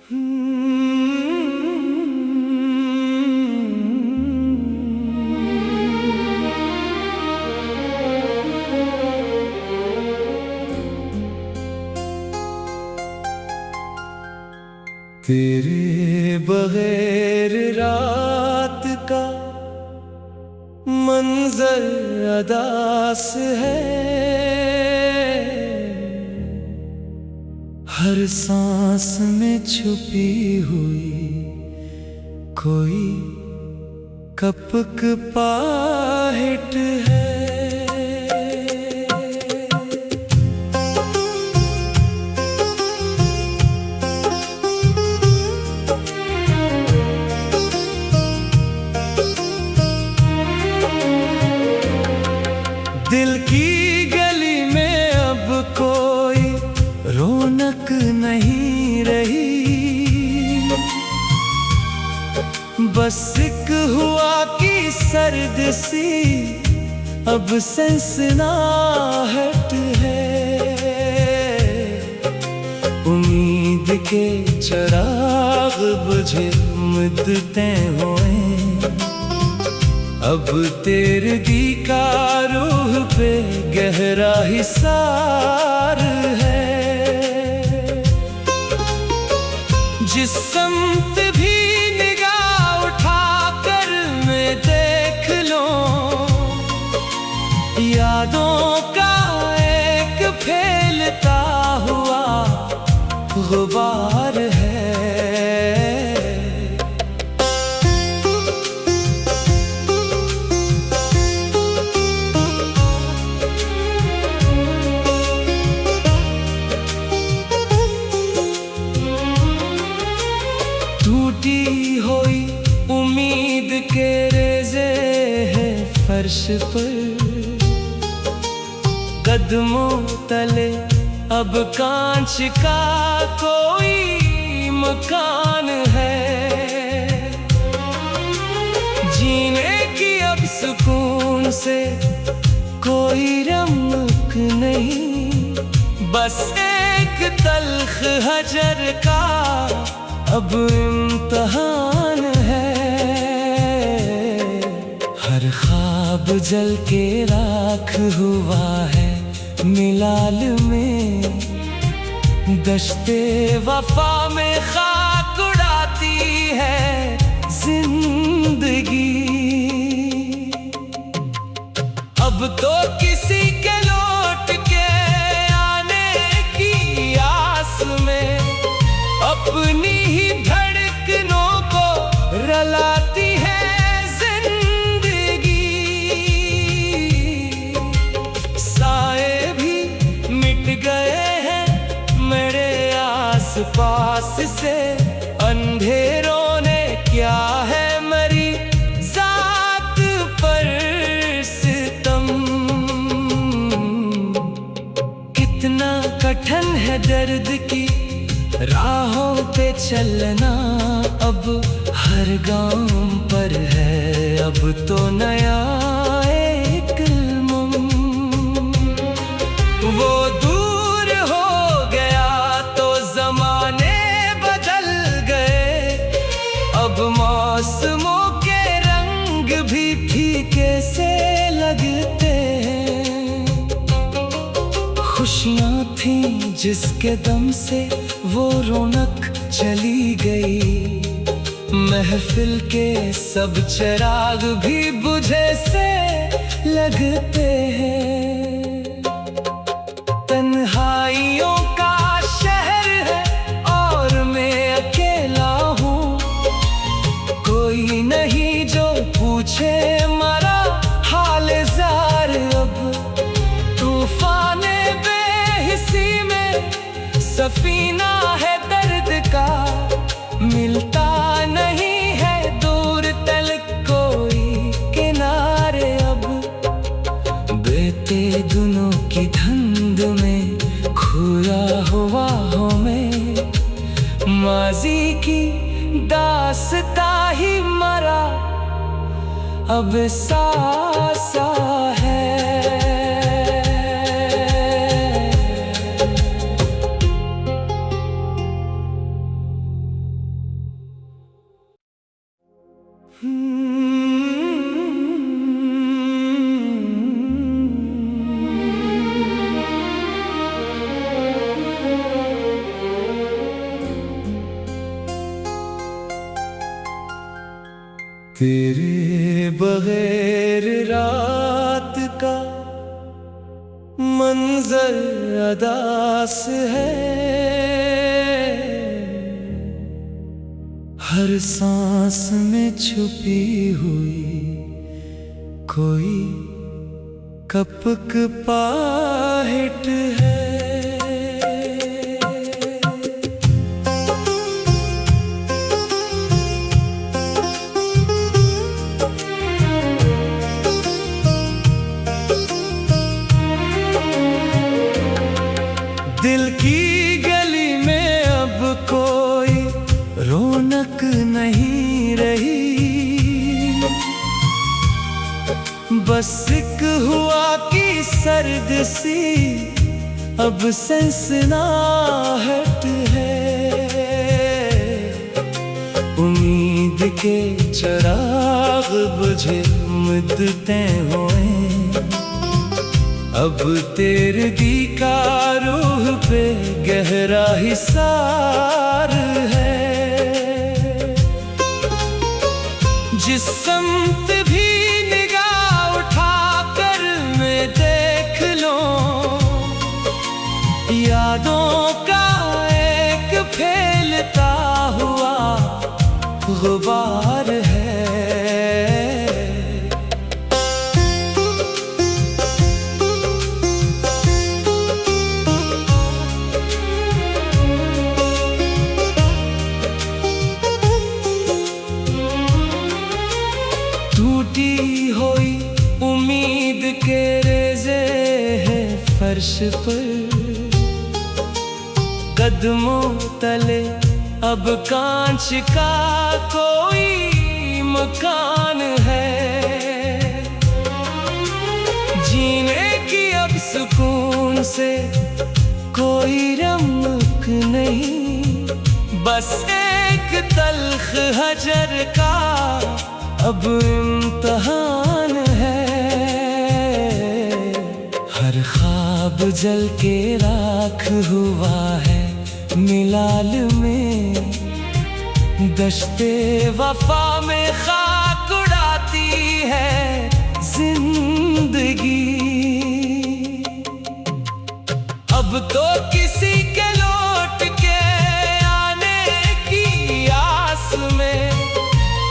तेरे बगैर रात का मंजर अदास है, हर सांस में छुपी हुई कोई कपक पाहट है। दिल की गली में अब कोई रौनक नहीं रही, बस एक हुआ की सर्द सी अब सनसनाहट है। उम्मीद के चिराग बुझे मुद्दतें हुए, अब तेरे दी का रूह पे गहरा हिसार है। जिस समत भी निगाह उठाकर मैं देख लूं, यादों का एक फैलता हुआ गुबार है। टूटी हुई उम्मीद के रेज़े हैं फर्श पर, कदमों तले अब कांच का कोई मकान है। जीने की अब सुकून से कोई रमक नहीं, बस एक तल्ख हजर का अब इम्तहान है। हर ख्वाब जल के राख हुआ है मिलाल में, दश्ते वफा में खाक उड़ाती है जिंदगी। अब तो किसी के लौट के आने की आस में अपनी ही धड़कनों को रलाती है जिंदगी। साए भी मिट गए हैं मेरे आस पास से, अंधेरों ने क्या है मरी जात पर सितम। कितना कठिन है दर्द की राहों पे चलना, अब हर गांव पर है अब तो नया एक इल्म। वो दूर हो गया तो जमाने बदल गए, अब मौसमों के रंग भी फीके से लगते हैं। खुशियां थी जिसके दम से वो रौनक चली गई, महफिल के सब चिराग भी बुझे से लगते हैं। तन्हाइयों का शहर है और मैं अकेला हूँ, कोई नहीं जो पूछे मरा हाल जार। अब तूफाने बेहिसी में सफीना है दर्द का, मिलता नहीं है दूर तलक कोई किनारे। अब बहते दिनों की धुंध में खोया हुआ हूँ मैं, माजी की दास्ता ही मरा अब सासा है। तेरे बगैर रात का मंजर अदास है, हर सांस में छुपी हुई कोई कपक पाहट है। दिल की गली में अब कोई रौनक नहीं रही, बस एक हुआ की सर्द सी अब सनसनाहट है। उम्मीद के चिराग बुझे मुद्दतें हुए, अब तेरे दी का रूह पे गहरा हिसार है। जिस समत भी निगाह उठाकर मैं देख लूं, यादों का एक फैलता हुआ गुबार है। टूटी हुई उम्मीद के रेज़े हैं फर्श पर, कदमों तले अब कांच का कोई मकान है। जीने की अब सुकून से कोई रमक नहीं, बस एक तल्ख हजर का अब इम्तहान है। हर ख्वाब जल के राख हुआ है मिलाल में, दश्ते वफा में खाक उड़ाती है जिंदगी। अब तो किसी के लौट के आने की आस में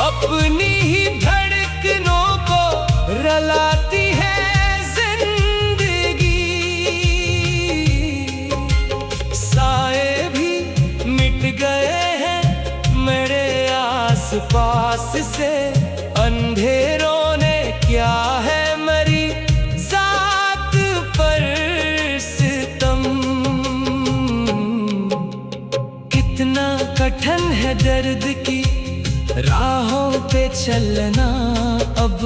अपनी ही धड़कनों को रलाती है जिंदगी। साए भी मिट गए हैं मेरे आस पास से, अंधेरों ने क्या है मरी जात पर सितम। कितना कठिन है दर्द की राहों पे चलना, अब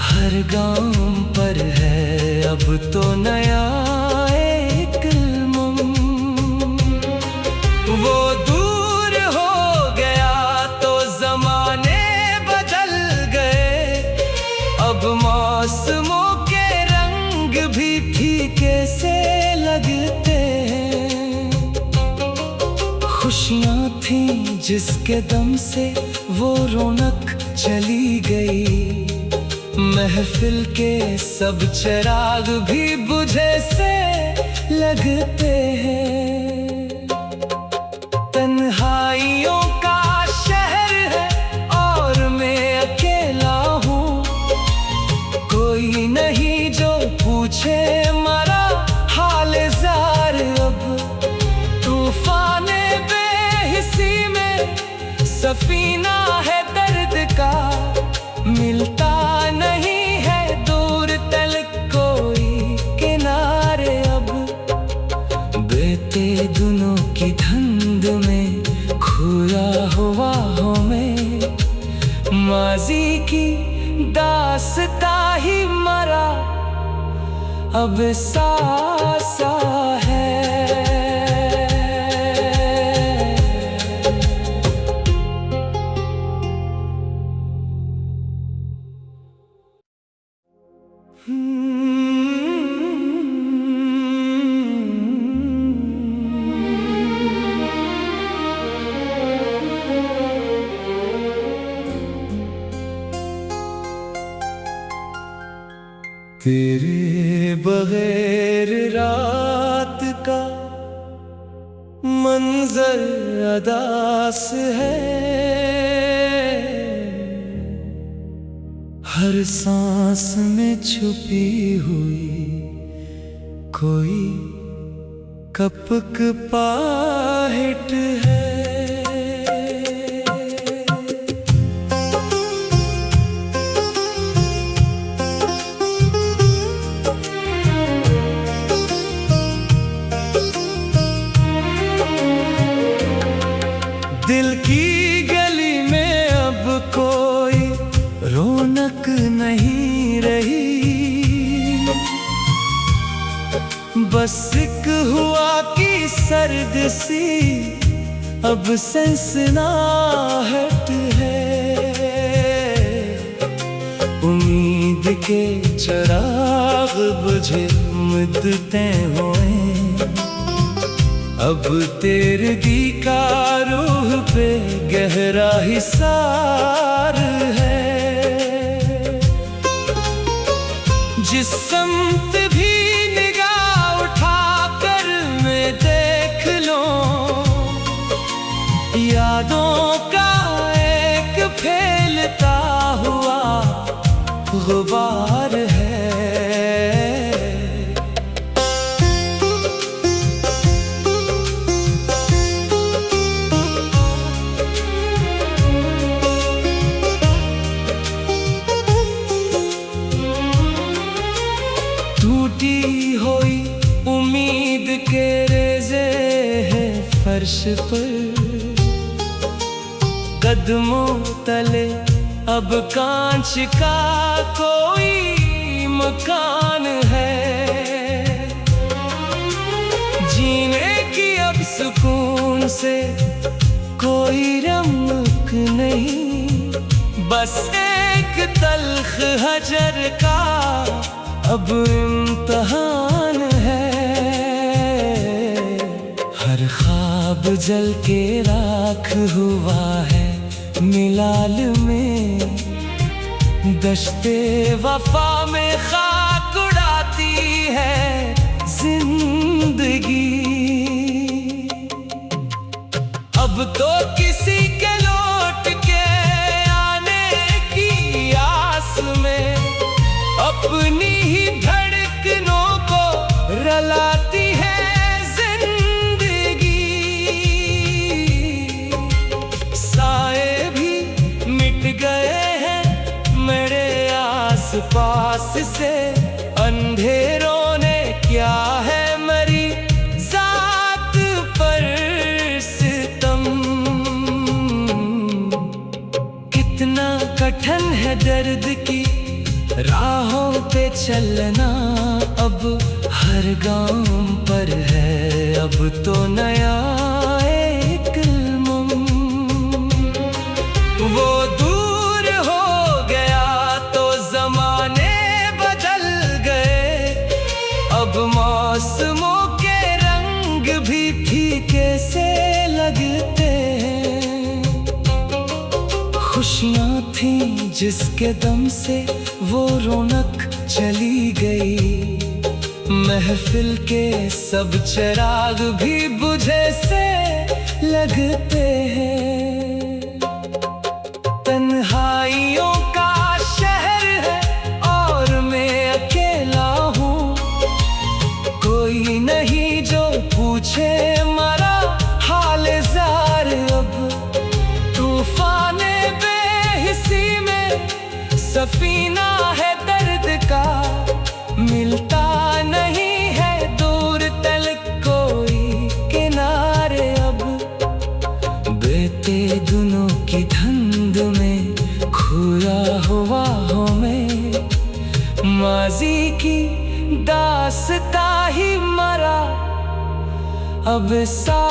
हर गांव पर है अब तो नया एक उमंग। वो दूर हो गया तो जमाने बदल गए, अब मौसमों के रंग भी फीके से लगते हैं। खुशियाँ थी जिसके दम से वो रौनक चली गई, महफिल के सब चिराग भी बुझे से लगते हैं। तन्हाइयों का शहर है और मैं अकेला हूँ, कोई नहीं जो पूछे मरा हाल जार। अब तूफाने बेहिसी में सफीना है दर्द का, मिलता नहीं है दूर तलक कोई किनारे। अब बहते दिनों की धुंध में खोया हुआ हूँ मैं, माजी की दास्ता ही मरा अब सासा है। तेरे बगैर रात का मंजर अदास है, हर सांस में छुपी हुई कोई कपक पाहट है। दिल की गली में अब कोई रौनक नहीं रही, बस एक हुआ की सर्द सी अब सनसनाहट है। उम्मीद के चिराग बुझे मुद्दतें हुए, अब तेरे दी का रूह पे गहरा हिसार है। जिस समत भी निगाह उठाकर मैं देख लूं, यादों का एक फैलता हुआ गुबार है। टूटी हुई उम्मीद के रेज़े हैं फर्श पर, कदमों तले अब कांच का कोई मकान है। जीने की अब सुकून से कोई रमक नहीं, बस एक तल्ख हजर का अब इम्तहान है। हर ख्वाब जल के राख हुआ है मिलाल में, दश्ते वफा में खाक उड़ाती है जिंदगी। अब तो किसी के लौट के आने की आस में अपनी ही धड़कनों को रलाती है जिंदगी। साए भी मिट गए हैं मेरे आस पास से, अंधेरों ने क्या है मरी जात पर सितम। कितना कठिन है दर्द की राहों पे चलना, अब हर गांव पर है अब तो नया एक उमंग। वो दूर हो गया तो जमाने बदल गए, अब मौसमों के रंग भी फीके से लगते हैं। खुशियाँ थी जिसके दम से वो रौनक चली गई, महफिल के सब चिराग भी बुझे से लगते हैं। तन्हाइयों का शहर है और मैं अकेला हूँ, कोई नहीं जो पूछे मरा हाल जार। अब तूफाने बेहिसी में सफीना है दर्द का, मिलता नहीं है दूर तलक कोई किनारे। अब बेते दुनों की धुंध में खोया हुआ हूँ मैं, माजी की दास्तां ही मरा अब सा